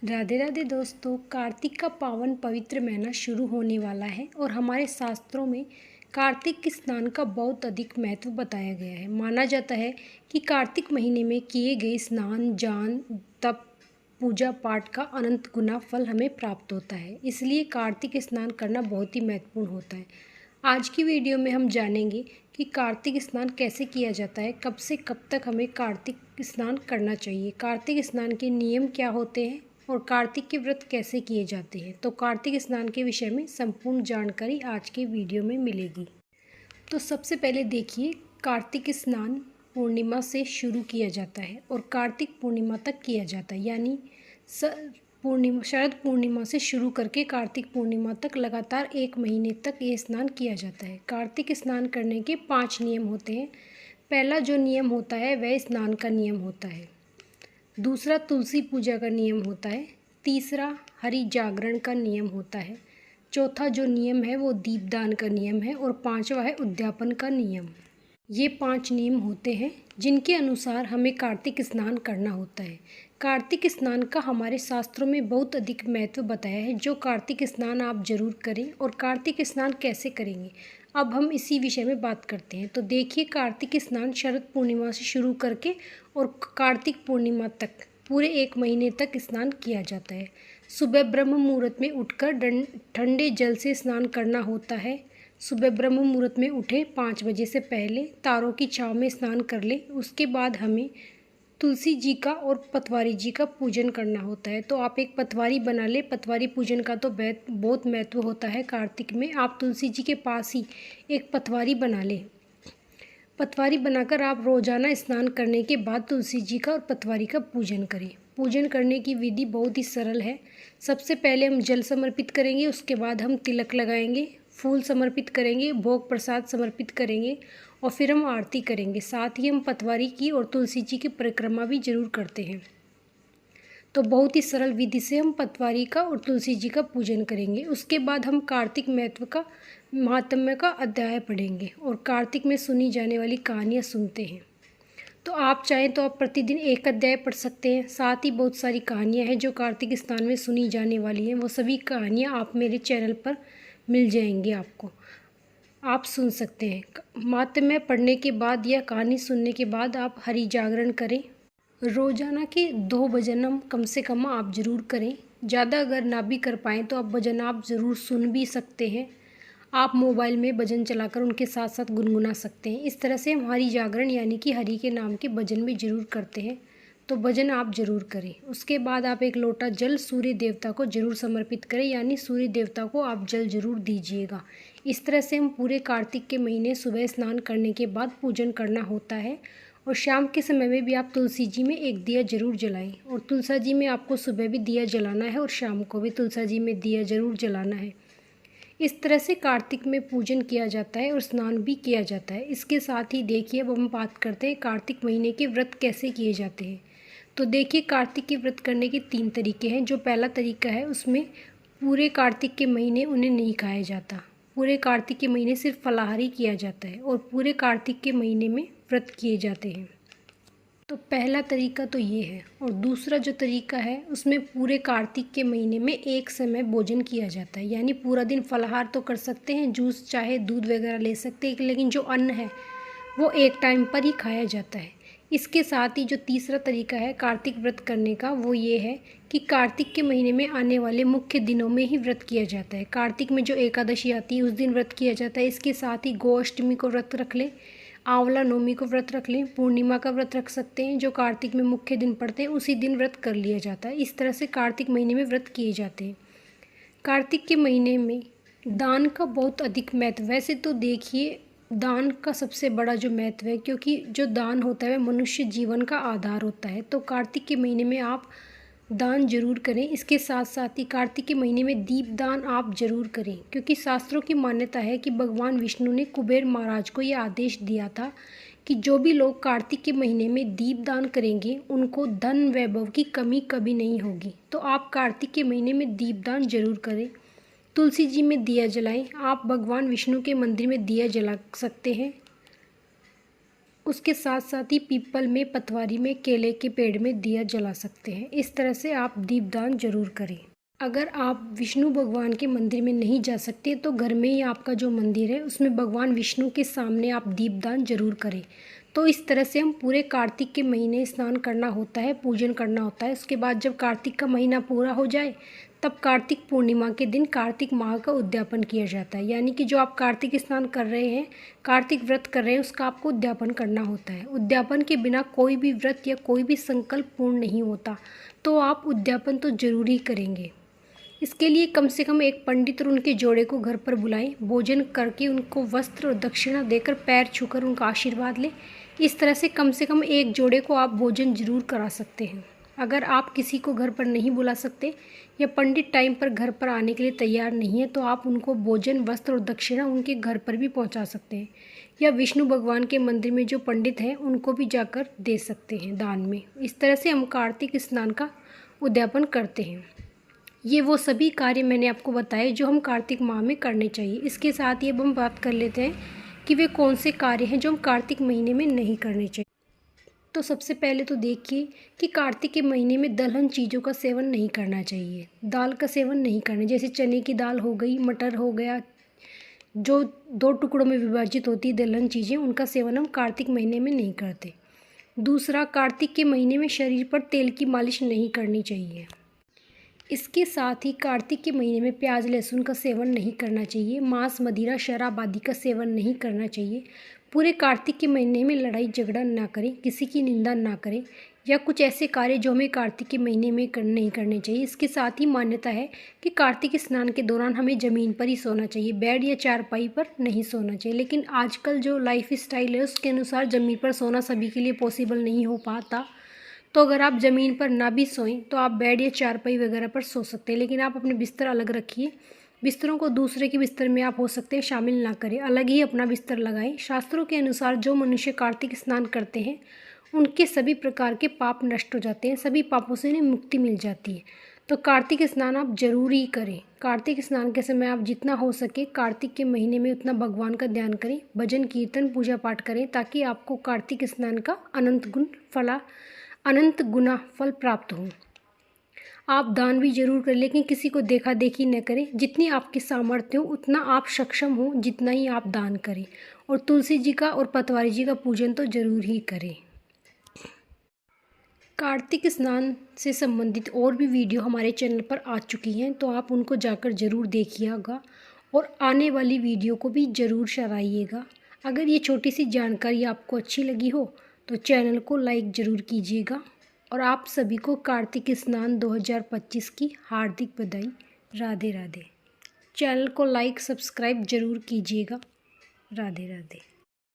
राधे राधे दोस्तों। कार्तिक का पावन पवित्र महीना शुरू होने वाला है और हमारे शास्त्रों में कार्तिक स्नान का बहुत अधिक महत्व बताया गया है। माना जाता है कि कार्तिक महीने में किए गए स्नान, जान, तप, पूजा पाठ का अनंत गुना फल हमें प्राप्त होता है। इसलिए कार्तिक स्नान करना बहुत ही महत्वपूर्ण होता है। आज की वीडियो में हम जानेंगे कि कार्तिक स्नान कैसे किया जाता है, कब से कब तक हमें कार्तिक स्नान करना चाहिए, कार्तिक स्नान के नियम क्या होते हैं और कार्तिक के व्रत कैसे किए जाते हैं। तो कार्तिक स्नान के विषय में संपूर्ण जानकारी आज के वीडियो में मिलेगी। तो सबसे पहले देखिए, कार्तिक स्नान पूर्णिमा से शुरू किया जाता है और कार्तिक पूर्णिमा तक किया जाता है। यानी शरद पूर्णिमा से शुरू करके कार्तिक पूर्णिमा तक लगातार 1 महीने तक ये स्नान किया जाता है। कार्तिक स्नान करने के 5 नियम होते हैं। पहला जो नियम होता है वह स्नान का नियम होता है। दूसरा तुलसी पूजा का नियम होता है। तीसरा हरि जागरण का नियम होता है। चौथा जो नियम है वो दीपदान का नियम है और 5वां है उद्यापन का नियम। ये 5 नियम होते हैं जिनके अनुसार हमें कार्तिक स्नान करना होता है। कार्तिक स्नान का हमारे शास्त्रों में बहुत अधिक महत्व बताया है। जो कार्तिक स्नान आप जरूर करें। और कार्तिक स्नान कैसे करेंगे, अब हम इसी विषय में बात करते हैं। तो देखिए, कार्तिक स्नान शरद पूर्णिमा से शुरू करके और कार्तिक पूर्णिमा तक पूरे 1 महीने तक स्नान किया जाता है। सुबह ब्रह्म मुहूर्त में उठकर ठंडे जल से स्नान करना होता है। सुबह ब्रह्म मुहूर्त में उठे 5 बजे से पहले तारों की छाँव में स्नान कर ले। उसके बाद हमें तुलसी जी का और पतवारी जी का पूजन करना होता है। तो आप एक पतवारी बना ले। पतवारी पूजन का तो बहुत महत्व होता है कार्तिक में। आप तुलसी जी के पास ही एक पतवारी बना लें। पतवारी बनाकर आप रोजाना स्नान करने के बाद तुलसी जी का और पतवारी का पूजन करें। पूजन करने की विधि बहुत ही सरल है। सबसे पहले हम जल समर्पित करेंगे, उसके बाद हम तिलक लगाएंगे, फूल समर्पित करेंगे, भोग प्रसाद समर्पित करेंगे और फिर हम आरती करेंगे। साथ ही हम पतवारी की और तुलसी जी की परिक्रमा भी जरूर करते हैं। तो बहुत ही सरल विधि से हम पतवारी का और तुलसी जी का पूजन करेंगे। उसके बाद हम कार्तिक महात्म्य का अध्याय पढ़ेंगे और कार्तिक में सुनी जाने वाली कहानियाँ सुनते हैं। तो आप चाहें तो आप प्रतिदिन एक अध्याय पढ़ सकते हैं। साथ ही बहुत सारी कहानियाँ हैं जो कार्तिक स्नान में सुनी जाने वाली हैं। वो सभी कहानियाँ आप मेरे चैनल पर मिल जाएंगी, आपको आप सुन सकते हैं। महात्म्य पढ़ने के बाद या कहानी सुनने के बाद आप हरि जागरण करें। रोजाना के 2 भजन हम कम से कम आप ज़रूर करें। ज़्यादा अगर ना भी कर पाएँ तो आप भजन आप ज़रूर सुन भी सकते हैं। आप मोबाइल में भजन चलाकर उनके साथ साथ गुनगुना सकते हैं। इस तरह से हम हरि जागरण यानी कि हरि के नाम के भजन भी ज़रूर करते हैं। तो भजन आप ज़रूर करें। उसके बाद आप एक लोटा जल सूर्य देवता को ज़रूर समर्पित करें, यानी सूर्य देवता को आप जल ज़रूर दीजिएगा। इस तरह से हम पूरे कार्तिक के महीने सुबह स्नान करने के बाद पूजन करना होता है। और शाम के समय में भी आप तुलसी जी में एक दिया ज़रूर जलाएं। और तुलसा जी में आपको सुबह भी दिया जलाना है और शाम को भी तुलसा जी में दिया ज़रूर जलाना है। इस तरह से कार्तिक में पूजन किया जाता है और स्नान भी किया जाता है। इसके साथ ही देखिए, अब हम बात करते हैं कार्तिक महीने के व्रत कैसे किए जाते हैं। तो देखिए, कार्तिक के व्रत करने के 3 तरीके हैं। जो पहला तरीका है उसमें पूरे कार्तिक के महीने उन्हें नहीं खाया जाता। पूरे कार्तिक के महीने सिर्फ फलाहारी किया जाता है और पूरे कार्तिक के महीने में व्रत किए जाते हैं। तो पहला तरीका तो ये है। और दूसरा जो तरीका है उसमें पूरे कार्तिक के महीने में एक समय भोजन किया जाता है। यानी पूरा दिन फलाहार तो कर सकते हैं, जूस चाहे दूध वगैरह ले सकते हैं, लेकिन जो अन्न है वो एक टाइम पर ही खाया जाता है। इसके साथ ही जो तीसरा तरीका है कार्तिक व्रत करने का वो ये है कि कार्तिक के महीने में आने वाले मुख्य दिनों में ही व्रत किया जाता है। कार्तिक में जो एकादशी आती है उस दिन व्रत किया जाता है। इसके साथ ही गोअष्टमी को व्रत रख लें, आंवला नवमी को व्रत रख लें, पूर्णिमा का व्रत रख सकते हैं। जो कार्तिक में मुख्य दिन पड़ते हैं उसी दिन व्रत कर लिया जाता है। इस तरह से कार्तिक महीने में व्रत किए जाते हैं। कार्तिक के महीने में दान का बहुत अधिक महत्व। वैसे तो देखिए, दान का सबसे बड़ा जो महत्व है, क्योंकि जो दान होता है वह मनुष्य जीवन का आधार होता है। तो कार्तिक के महीने में आप दान जरूर करें। इसके साथ साथ ही कार्तिक के महीने में दीपदान आप जरूर करें, क्योंकि शास्त्रों की मान्यता है कि भगवान विष्णु ने कुबेर महाराज को यह आदेश दिया था कि जो भी लोग कार्तिक के महीने में दीपदान करेंगे उनको धन वैभव की कमी कभी नहीं होगी। तो आप कार्तिक के महीने में दीपदान जरूर करें। तुलसी जी में दिया जलाएं। आप भगवान विष्णु के मंदिर में दिया जला सकते हैं। उसके साथ साथ ही पीपल में, पतवारी में, केले के पेड़ में दिया जला सकते हैं। इस तरह से आप दीपदान जरूर करें। अगर आप विष्णु भगवान के मंदिर में नहीं जा सकते तो घर में ही आपका जो मंदिर है उसमें भगवान विष्णु के सामने आप दीपदान जरूर करें। तो इस तरह से हम पूरे कार्तिक के महीने स्नान करना होता है, पूजन करना होता है। उसके बाद जब कार्तिक का महीना पूरा हो जाए तब कार्तिक पूर्णिमा के दिन कार्तिक माह का उद्यापन किया जाता है। यानी कि जो आप कार्तिक स्नान कर रहे हैं, कार्तिक व्रत कर रहे हैं, उसका आपको उद्यापन करना होता है। उद्यापन के बिना कोई भी व्रत या कोई भी संकल्प पूर्ण नहीं होता, तो आप उद्यापन तो जरूर ही करेंगे। इसके लिए कम से कम एक पंडित और उनके जोड़े को घर पर बुलाएं, भोजन करके उनको वस्त्र और दक्षिणा देकर पैर छूकर उनका आशीर्वाद लें। इस तरह से कम एक जोड़े को आप भोजन जरूर करा सकते हैं। अगर आप किसी को घर पर नहीं बुला सकते या पंडित टाइम पर घर पर आने के लिए तैयार नहीं है तो आप उनको भोजन, वस्त्र और दक्षिणा उनके घर पर भी पहुंचा सकते हैं, या विष्णु भगवान के मंदिर में जो पंडित हैं उनको भी जाकर दे सकते हैं दान में। इस तरह से हम कार्तिक स्नान का उद्यापन करते हैं। ये वो सभी कार्य मैंने आपको बताए जो हम कार्तिक माह में करने चाहिए। इसके साथ ही अब हम बात कर लेते हैं कि वे कौन से कार्य हैं जो हम कार्तिक महीने में नहीं करने चाहिए। तो सबसे पहले तो देखिए कि कार्तिक के महीने में दलहन चीज़ों का सेवन नहीं करना चाहिए। दाल का सेवन नहीं करना, जैसे चने की दाल हो गई, मटर हो गया, जो 2 टुकड़ों में विभाजित होती है दलहन चीज़ें, उनका सेवन हम कार्तिक महीने में नहीं करते। दूसरा, कार्तिक के महीने में शरीर पर तेल की मालिश नहीं करनी चाहिए। इसके साथ ही कार्तिक के महीने में प्याज, लहसुन का सेवन नहीं करना चाहिए। मांस, मदिरा, शराब आदि का सेवन नहीं करना चाहिए। पूरे कार्तिक के महीने में लड़ाई झगड़ा ना करें, किसी की निंदा ना करें, या कुछ ऐसे कार्य जो हमें कार्तिक के महीने में नहीं करने चाहिए। इसके साथ ही मान्यता है कि कार्तिक स्नान के दौरान हमें ज़मीन पर ही सोना चाहिए, बेड या चारपाई पर नहीं सोना चाहिए। लेकिन आजकल जो लाइफ स्टाइल है उसके अनुसार ज़मीन पर सोना सभी के लिए पॉसिबल नहीं हो पाता। तो अगर आप ज़मीन पर ना भी सोएं तो आप बेड या चारपाई वगैरह पर सो सकते हैं, लेकिन आप अपने बिस्तर अलग रखिए। बिस्तरों को दूसरे के बिस्तर में आप हो सकते हैं शामिल ना करें, अलग ही अपना बिस्तर लगाएं। शास्त्रों के अनुसार जो मनुष्य कार्तिक स्नान करते हैं उनके सभी प्रकार के पाप नष्ट हो जाते हैं, सभी पापों से उन्हें मुक्ति मिल जाती है। तो कार्तिक स्नान आप जरूर ही करें। कार्तिक स्नान के समय आप जितना हो सके कार्तिक के महीने में उतना भगवान का ध्यान करें, भजन कीर्तन पूजा पाठ करें, ताकि आपको कार्तिक स्नान का अनंत गुना फल प्राप्त हो। आप दान भी जरूर करें, लेकिन किसी को देखा देखी न करें। जितनी आपकी सामर्थ्य हो उतना आप सक्षम हो जितना ही आप दान करें। और तुलसी जी का और पतवारी जी का पूजन तो जरूर ही करें। कार्तिक स्नान से संबंधित और भी वीडियो हमारे चैनल पर आ चुकी हैं, तो आप उनको जाकर ज़रूर देखिएगा और आने वाली वीडियो को भी ज़रूर सराहिएगा। अगर ये छोटी सी जानकारी आपको अच्छी लगी हो तो चैनल को लाइक ज़रूर कीजिएगा। और आप सभी को कार्तिक स्नान 2025 की हार्दिक बधाई। राधे राधे। चैनल को लाइक, सब्सक्राइब ज़रूर कीजिएगा। राधे राधे।